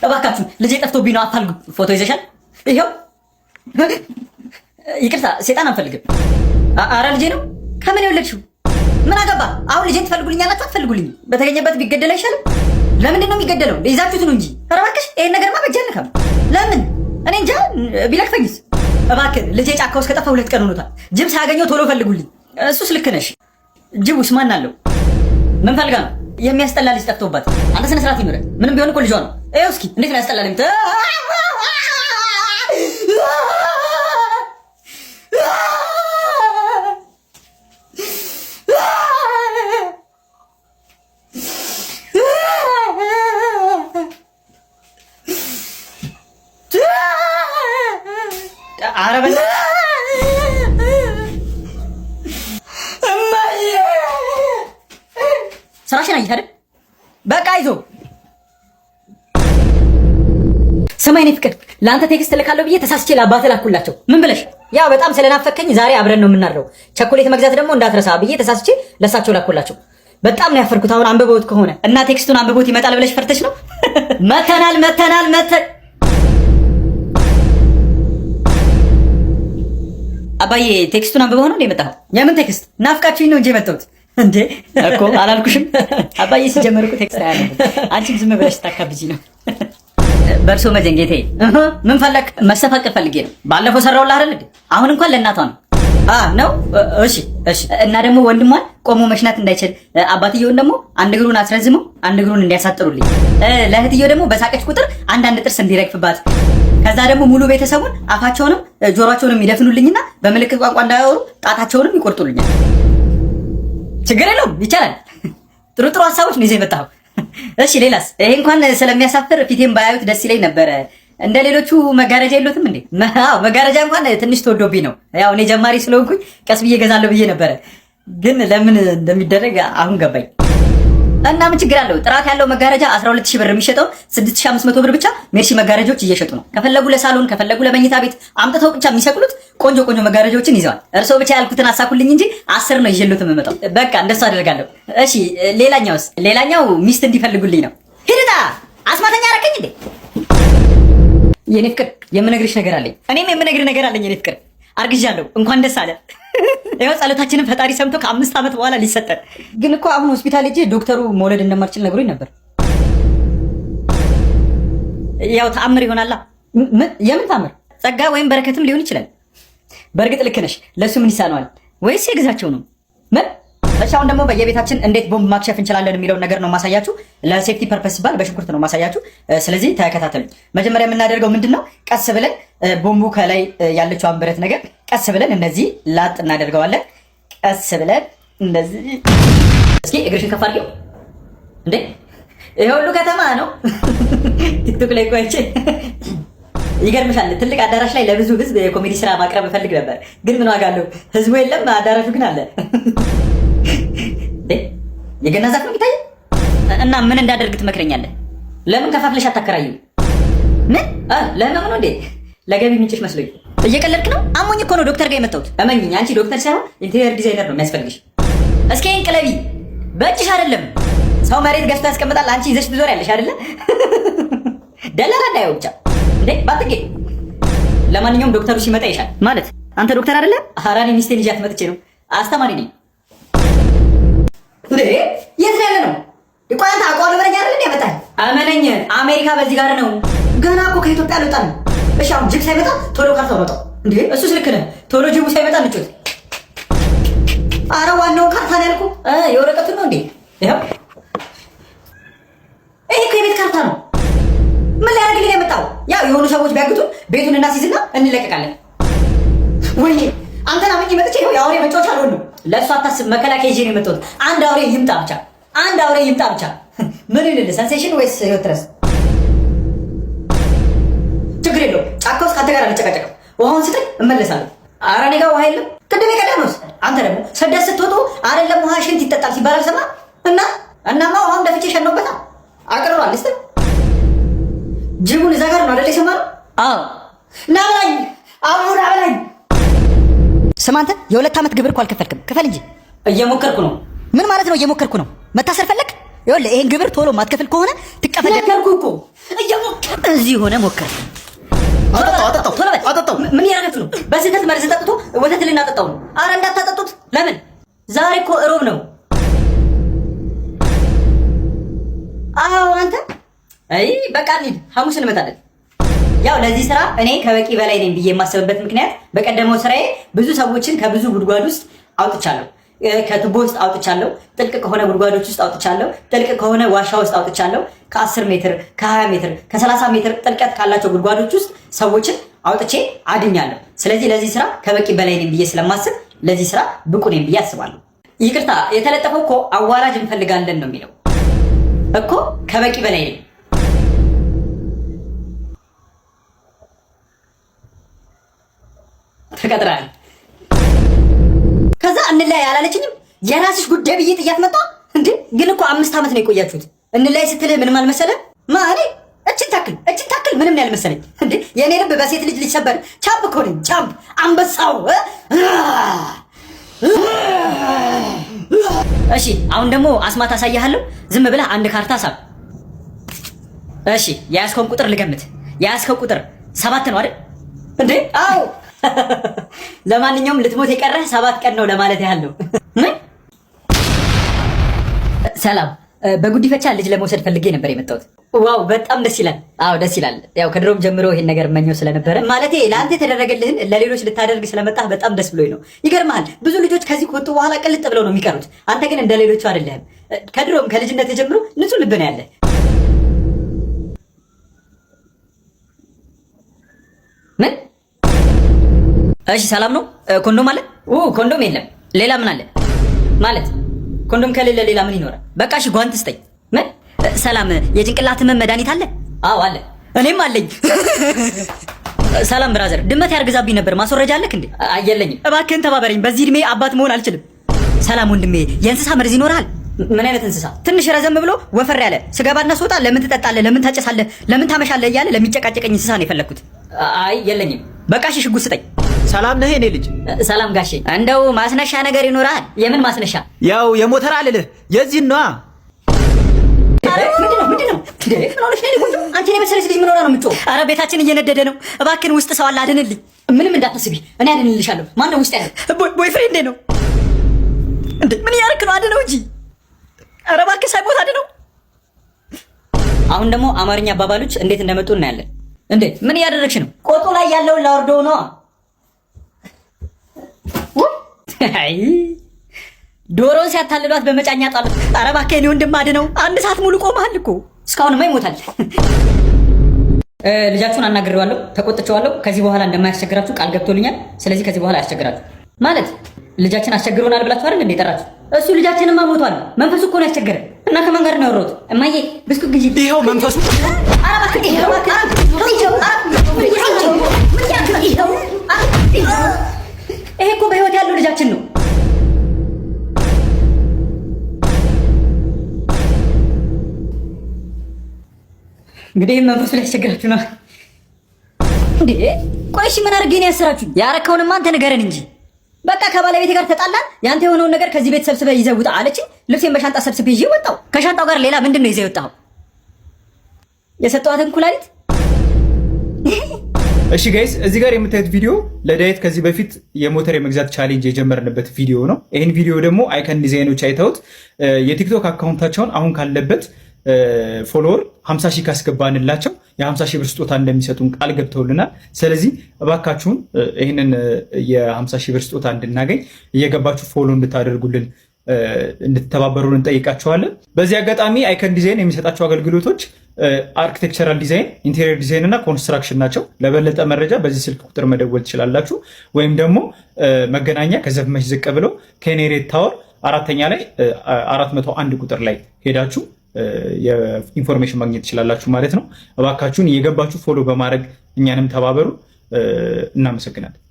እባካችሁ ልጄ ጠፍቶብኝ ነው አፋልጉ። ፎቶ ይዘሻል? ይሄው። ይቅርታ ሴጣን አንፈልግም። አረ ልጄ ነው። ከምን የወለድሽው? ምን አገባ? አሁን ልጄን ትፈልጉልኛላችሁ አትፈልጉልኝ? በተገኘበት ቢገደል አይሻልም? ለምንድን ነው የሚገደለው? ይዛችሁት ነው እንጂ። ኧረ እባክሽ ይሄን ነገርማ በጀነከም ለምን? እኔ እንጃ ቢለክፈኝስ? እባክህ ልጄ ጫካ ውስጥ ከጠፋ 2 ቀን ሆኖታል። ጅብ ሳያገኘው ቶሎ ፈልጉልኝ። እሱስ ልክ ነሽ። ጅቡስ ማን አለው? ምን ፈልጋ ነው? የሚያስጠላ ልጅ ጠፍቶባት። አንተ ስነ ስርዓት ይኑረ። ምንም ቢሆን እኮ ልጇ ነው። ይኸው እስኪ እንዴት ነው ያስጠላል? ኧረ በእናትህ ስራሽን አየህ አይደል? በቃ ይዞ ሰማይ ነኝ ፍቅር ለአንተ ቴክስት ልካለሁ ብዬ ተሳስቼ ለአባትህ ላኩላቸው። ምን ብለሽ? ያው በጣም ስለናፈከኝ ዛሬ አብረን ነው የምናድረው፣ ቸኮሌት መግዛት ደግሞ እንዳትረሳ ብዬ ተሳስቼ ለሳቸው ላኩላቸው። በጣም ነው ያፈርኩት። አሁን አንብበውት ከሆነ እና ቴክስቱን አንብቦት ይመጣል ብለሽ ፈርተሽ ነው? መተናል አባዬ ቴክስቱን አንብበው ነው እንደ የመጣኸው? የምን ቴክስት? ናፍቃችሁኝ ነው እንጂ የመጣሁት እንዴ እኮ አላልኩሽም? አባዬ ሲጀመር እኮ ቴክስት አያነብም። አንቺም ዝም ብለሽ ታካብጂ ነው። በርሶ መጀንጌቴ ምን ፈለክ? መሰፋቀል ፈልጌ ነው። ባለፈው ሰራውልህ አይደል? አሁን እንኳን ለእናቷ ነው ነው። እሺ እና ደግሞ ወንድሟን ቆሞ መሽናት እንዳይችል አባትየውን ደግሞ አንድ እግሩን አስረዝመው አንድ እግሩን እንዲያሳጥሩልኝ፣ ለእህትየው ደግሞ በሳቀች ቁጥር አንዳንድ ጥርስ እንዲረግፍባት፣ ከዛ ደግሞ ሙሉ ቤተሰቡን አፋቸውንም ጆሮአቸውንም ይደፍኑልኝና በምልክት ቋንቋ እንዳያወሩ ጣታቸውንም ይቆርጡልኛል። ችግር የለውም ይቻላል። ጥሩ ሀሳቦች ነው ይዘህ የመጣኸው። እሺ ሌላስ? ይሄ እንኳን ስለሚያሳፍር ፊቴን ባያዩት ደስ ይለኝ ነበረ። እንደ ሌሎቹ መጋረጃ የለውትም እንዴ? አዎ መጋረጃ እንኳን ትንሽ ተወዶብኝ ነው። ያው እኔ ጀማሪ ስለሆንኩኝ ቀስ ብዬ እገዛለሁ ብዬ ነበረ፣ ግን ለምን እንደሚደረግ አሁን ገባኝ። እና ምን ችግር አለው? ጥራት ያለው መጋረጃ 12000 ብር የሚሸጠው 6500 ብር ብቻ ሜርሲ መጋረጃዎች እየሸጡ ነው። ከፈለጉ ለሳሎን ከፈለጉ ለመኝታ ቤት አምጥተው ብቻ የሚሰቅሉት ቆንጆ መጋረጃዎችን ይዘዋል። እርስዎ ብቻ ያልኩትን አሳኩልኝ እንጂ 10 ነው ይዤልዎት የምመጣው። በቃ እንደሱ አደርጋለሁ። እሺ ሌላኛውስ? ሌላኛው ሚስት እንዲፈልጉልኝ ነው። ሂድና አስማተኛ አረከኝ እንዴ? የኔ ፍቅር የምነግርሽ ነገር አለኝ። እኔም የምነግርህ ነገር አለኝ። የኔ ፍቅር አርግዣለሁ። እንኳን ደስ አለ። ይኸው ጸሎታችንን ፈጣሪ ሰምቶ ከ5 ዓመት በኋላ ሊሰጠን። ግን እኮ አሁን ሆስፒታል ሄጄ ዶክተሩ መውለድ እንደማልችል ነግሮኝ ነበር። ያው ተአምር ይሆናላ። የምን ተአምር? ጸጋ ወይም በረከትም ሊሆን ይችላል። በእርግጥ ልክ ነሽ። ለሱ ምን ይሳነዋል? ወይስ የግዛቸው ነው? ምን? እሺ አሁን ደግሞ በየቤታችን እንዴት ቦምብ ማክሸፍ እንችላለን የሚለውን ነገር ነው ማሳያችሁ። ለሴፍቲ ፐርፐስ ሲባል በሽንኩርት ነው ማሳያችሁ። ስለዚህ ተከታተሉኝ። መጀመሪያ የምናደርገው ምንድነው? ቀስ ብለን ቦምቡ ከላይ ያለችውን ብረት ነገር ቀስ ብለን እንደዚህ ላጥ እናደርገዋለን። ቀስ ብለን እንደዚህ። እስኪ እግርሽን ከፍ አድርጊው። እንዴ ይሄ ሁሉ ከተማ ነው። ቲክቶክ ላይ ቆይቼ ይገርምሻል። ትልቅ አዳራሽ ላይ ለብዙ ህዝብ የኮሜዲ ስራ ማቅረብ እፈልግ ነበር፣ ግን ምን ዋጋ አለው? ህዝቡ የለም፣ አዳራሹ ግን አለ። የገና ዛፍ ነው የሚታየው። እና ምን እንዳደርግ ትመክረኛለህ? ለምን ከፋፍለሽ አታከራዩ? ምን ለምን ነው እንዴ? ለገቢ ምንጭሽ መስሎኝ። እየቀለድክ ነው? አሞኝ እኮ ነው ዶክተር ጋር የመጣሁት። እመኝኝ፣ አንቺ ዶክተር ሳይሆን ኢንቴሪየር ዲዛይነር ነው የሚያስፈልግሽ። እስኪ ይሄን ቅለቢ። በእጅሽ አይደለም። ሰው መሬት ገዝቶ ያስቀምጣል፣ አንቺ ይዘሽ ትዞሪያለሽ አይደለ? ደላላ እንዳየው ብቻ እንዴ ባትጌ። ለማንኛውም ዶክተሩ ሲመጣ ይሻል ማለት። አንተ ዶክተር አይደለ? ኧረ እኔ ሚስቴን ይዣት መጥቼ ነው። አስተማሪ ነኝ። እንዴ የት ያለ ነው? ቆይ አንተ አውቀዋለሁ ብለኝ አይደል ያመጣኝ? አመነኝ። አሜሪካ በዚህ ጋር ነው። ገና እኮ ከኢትዮጵያ አልወጣም። እሺ አሁን ጅብ ሳይመጣ ቶሎ ካርታው መጣው እንዴ? እሱስ ልክ ነህ። ቶሎ ጅቡ ሳይመጣ እንጮት። ኧረ ዋናውን ካርታ ነው ያልኩህ። የወረቀቱን ነው እንዴ? ይሄው ይሄ እኮ የቤት ካርታ ነው። ምን ሊያደርግልኝ ነው የመጣው? ያው የሆኑ ሰዎች ቢያግቱን ቤቱን እናስይዝና እንለቀቃለን። ወይኔ አንተን አመኝ መጥቼ ይኸው የአውሬ መጫወቻ አልሆንም። ለእሱ አታስብ። መከላከያ ይዤ ነው የመጣሁት። አንድ አውሬ ይምጣ ብቻ፣ አንድ አውሬ ይምጣ ብቻ። ምን ይልል? ሴንሴሽን ወይስ ህይወት ድረስ? ችግር የለውም። ጫካ ውስጥ ከአንተ ጋር አልጨቃጨቅም። ውሃውን ስጠኝ እመለሳለሁ። ኧረ እኔ ጋር ውሃ የለም። ቅድም የቀዳነውስ አንተ ደግሞ ስደት ስትወጡ አይደለም ውሃ ሽንት ይጠጣል ሲባል አልሰማህም? እናማ ውሃውን ደፍቼ ሸነውበታ አቅርሯል። እስቲ ጅቡን እዛ ጋር ነው አይደል የሰማነው? አዎ ና በላኝ፣ አሁን ና በላኝ። ስማ አንተ የ2 ዓመት ግብር እኮ አልከፈልክም። ክፈል እንጂ። እየሞከርኩ ነው። ምን ማለት ነው እየሞከርኩ ነው? መታሰር ፈለክ? ይኸውልህ ይሄን ግብር ቶሎ ማትከፍል ከሆነ ትቀፈደልኩ እኮ እየሞከረ እዚህ ሆነ ሞከረ። አጠጣው። ምን ያረጋችሁ ነው? በስህተት መርዝ ጠጥቶ ወተት ልናጠጣው ነው። አረ እንዳታጠጡት። ለምን? ዛሬ እኮ እሮብ ነው። አዎ አንተ አይ በቃ እንሂድ፣ ሐሙስ እንመጣለን። ያው ለዚህ ስራ እኔ ከበቂ በላይ ነኝ ብዬ የማስብበት ምክንያት በቀደመው ስራዬ ብዙ ሰዎችን ከብዙ ጉድጓድ ውስጥ አውጥቻለሁ። ከቱቦ ውስጥ አውጥቻለሁ። ጥልቅ ከሆነ ጉድጓዶች ውስጥ አውጥቻለሁ። ጥልቅ ከሆነ ዋሻ ውስጥ አውጥቻለሁ። ከ10 ሜትር፣ ከ20 ሜትር፣ ከ30 ሜትር ጥልቀት ካላቸው ጉድጓዶች ውስጥ ሰዎችን አውጥቼ አድኛለሁ። ስለዚህ ለዚህ ስራ ከበቂ በላይ ነኝ ብዬ ስለማስብ ለዚህ ስራ ብቁ ነኝ ብዬ አስባለሁ። ይቅርታ የተለጠፈው እኮ አዋላጅ እንፈልጋለን ነው የሚለው እኮ። ከበቂ በላይ ነኝ። ተቀጥራል። ከዛ እንላይ አላለችኝም። የራስሽ ጉዳይ ብዬ ጥያት መጣ እንዴ። ግን እኮ 5 ዓመት ነው የቆያችሁት። እንላይ ስትልህ ምንም አልመሰለህ ማለቴ እችን ታክል ምንም ያልመሰለኝ እንዴ። የኔ ልብ በሴት ልጅ ሊሰበር ቻምፕ እኮ ነኝ። ቻምፕ አንበሳው። እሺ አሁን ደግሞ አስማት አሳያለሁ። ዝም ብለህ አንድ ካርታ ሳብ። እሺ የያዝከውን ቁጥር ልገምት። የያዝከው ቁጥር 7 ነው አይደል እንዴ? አዎ። ለማንኛውም ልትሞት የቀረህ 7 ቀን ነው ለማለት ያህል ነው። ሰላም፣ በጉዲፈቻ ልጅ ለመውሰድ ፈልጌ ነበር የመጣሁት። ዋው በጣም ደስ ይላል። አዎ ደስ ይላል። ያው ከድሮም ጀምሮ ይሄን ነገር መኘው ስለነበረ ማለቴ ለአንተ የተደረገልህን ለሌሎች ልታደርግ ስለመጣህ በጣም ደስ ብሎኝ ነው። ይገርምሃል ብዙ ልጆች ከዚህ ከወጡ በኋላ ቅልጥ ብለው ነው የሚቀሩት። አንተ ግን እንደ ሌሎቹ አይደለህም። ከድሮም ከልጅነት ጀምሮ ንጹህ ልብ ነው ያለህ። ምን? እሺ ሰላም ነው። ኮንዶም አለ? ኮንዶም የለም። ሌላ ምን አለ? ማለት ኮንዶም ከሌለ ሌላ ምን ይኖራል? በቃ እሺ ጓንት ስጠኝ። ምን? ሰላም የጭንቅላት ህመም መድኃኒት አለ? አዎ አለ። እኔም አለኝ። ሰላም ብራዘር፣ ድመት ያርግዛብኝ ነበር። ማስወረጃ አለክ እንዴ? አየለኝም። እባክህን ተባበረኝ። በዚህ እድሜ አባት መሆን አልችልም። ሰላም ወንድሜ፣ የእንስሳ መርዝ ይኖራል? ምን አይነት እንስሳ? ትንሽ ረዘም ብሎ ወፈር ያለ ስገባና ስወጣ ለምን ትጠጣለህ፣ ለምን ታጨሳለህ፣ ለምን ታመሻለህ እያለ ለሚጨቃጨቀኝ እንስሳ ነው የፈለኩት። አይ የለኝም። በቃ እሺ ሽጉጥ ስጠኝ። ሰላም ነህ የኔ ልጅ? ሰላም ጋሼ። እንደው ማስነሻ ነገር ይኖራል? የምን ማስነሻ? ያው የሞተር አልልህ የዚህን ነዋ። ምንድነው? አንቺ ነው መሰለሽ ልጅ ምን ሆና ነው የምትጮህ? ኧረ ቤታችን እየነደደ ነው። እባክህን ውስጥ ሰው አለ አድንልኝ። ምንም እንዳታስቢ እኔ አድንልሻለሁ። ማነው ውስጥ ያለው? ቦይፍሬንዴ ነው። እንዴ ምን ያርክ ነው? አድነው እንጂ። ኧረ እባክህ ሳይሞት አድነው። አሁን ደግሞ አማርኛ አባባሎች እንዴት እንደመጡ እናያለን። እንዴ ምን እያደረግሽ ነው? ቆጡ ላይ ያለውን ላወርደው ነው። አይ ዶሮን ሲያታልሏት በመጫኛ ጣሉ። ኧረ እባክህ እኔ ወንድም አድነው። 1 ሰዓት ሙሉ ቆመሃል እኮ። እስካሁንማ ይሞታል። ልጃችሁን አናግሬዋለሁ፣ ተቆጥቼዋለሁ። ከዚህ በኋላ እንደማያስቸግራችሁ ቃል ገብቶልኛል። ስለዚህ ከዚህ በኋላ አያስቸግራችሁ። ማለት ልጃችን አስቸግሮናል ብላችሁ አይደል እንዴ ጠራችሁ? እሱ ልጃችንማ ሞቷል። መንፈሱ እኮ ነው ያስቸገረ። እና ከማን ጋር ነው ያወራሁት? እማዬ ብስኩት ግዢ። ይሄው መንፈሱ። ኧረ እባክህ ይሄ እኮ በህይወት ያለው ልጃችን ነው። እንግዲህ መንፈሱ ሊያስቸግራችሁ ነው እንዴ? ቆይ እሺ ምን አድርጌ ነው ያሰራችሁ? ያረከውንማ አንተ ንገረን እንጂ። በቃ ከባለቤቴ ጋር ተጣላን። ያንተ የሆነውን ነገር ከዚህ ቤት ሰብስበህ ይዘህ ውጣ አለችኝ። ልብሴን በሻንጣ ሰብስቤ ይዤ ወጣሁ። ከሻንጣው ጋር ሌላ ምንድን ነው ይዘህ የወጣኸው? የሰጠኋትን ኩላሊት። እሺ ጋይስ እዚህ ጋር የምታዩት ቪዲዮ ለዳዊት ከዚህ በፊት የሞተር የመግዛት ቻሌንጅ የጀመርንበት ቪዲዮ ነው። ይህን ቪዲዮ ደግሞ አይከን ዲዛይኖች አይተውት የቲክቶክ አካውንታቸውን አሁን ካለበት ፎሎወር 50 ሺህ ካስገባንላቸው የ50 ሺህ ብር ስጦታ እንደሚሰጡን ቃል ገብተውልናል። ስለዚህ እባካችሁን ይህንን የ50 ሺህ ብር ስጦታ እንድናገኝ እየገባችሁ ፎሎ እንድታደርጉልን እንድትተባበሩን እንጠይቃችኋለን። በዚህ አጋጣሚ አይከን ዲዛይን የሚሰጣቸው አገልግሎቶች አርኪቴክቸራል ዲዛይን፣ ኢንቴሪየር ዲዛይን እና ኮንስትራክሽን ናቸው። ለበለጠ መረጃ በዚህ ስልክ ቁጥር መደወል ትችላላችሁ። ወይም ደግሞ መገናኛ ከዘፍመሽ ዝቅ ብለው ኬኔሬት ታወር 4ኛ ላይ 401 ቁጥር ላይ ሄዳችሁ የኢንፎርሜሽን ማግኘት ትችላላችሁ ማለት ነው። እባካችሁን እየገባችሁ ፎሎ በማድረግ እኛንም ተባበሩ። እናመሰግናለን።